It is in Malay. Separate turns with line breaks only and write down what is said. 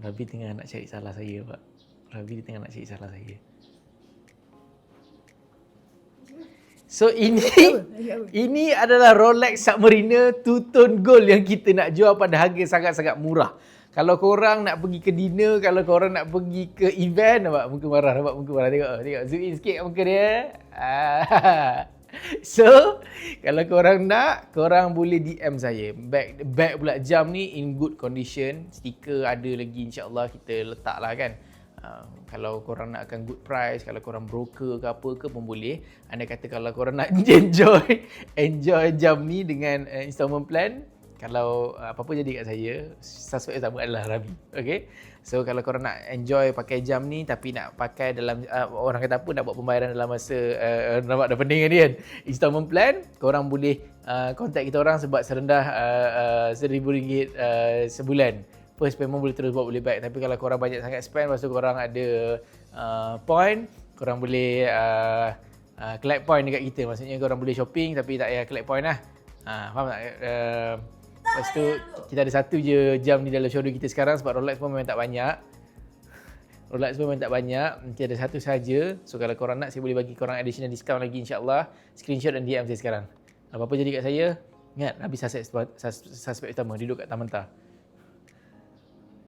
Rabi tengah nak cari salah saya, Pak. Rabi tengah nak cari salah saya. So ini adalah Rolex Submariner two-tone gold yang kita nak jual pada harga sangat-sangat murah. Kalau korang nak pergi ke dinner, kalau korang nak pergi ke event, nampak muka marah, nampak muka marah. Tengok zoom in sikit muka dia. So, kalau korang nak, korang boleh DM saya. Bag pula jam ni in good condition. Stiker ada lagi, insyaAllah kita letak lah kan. Kalau korang nak akan good price, kalau korang broker ke apa ke pun boleh. Anda kata kalau korang nak enjoy jam ni dengan installment plan, kalau apa-apa jadi kat saya, suspek utama adalah Rabi. Okay? So kalau korang nak enjoy pakai jam ni tapi nak pakai dalam orang kata apa, nak buat pembayaran dalam masa nampak dah pening ni kan, installment plan, korang boleh contact kita orang sebab serendah RM1,000 sebulan. First payment boleh terus buat boleh back. Tapi kalau korang banyak sangat spend, lepas tu korang ada point, korang boleh collect point dekat kita. Maksudnya korang boleh shopping tapi tak payah collect point lah. Faham tak? Lepas tu kita ada satu je jam ni dalam showroom kita sekarang sebab Rolex pun memang tak banyak. Nanti ada satu saja. So kalau korang nak, saya boleh bagi korang additional discount lagi insyaAllah. Screenshot dan DM saya sekarang. Apa-apa jadi kat saya, ingat habis suspek utama duduk kat Taman Tar.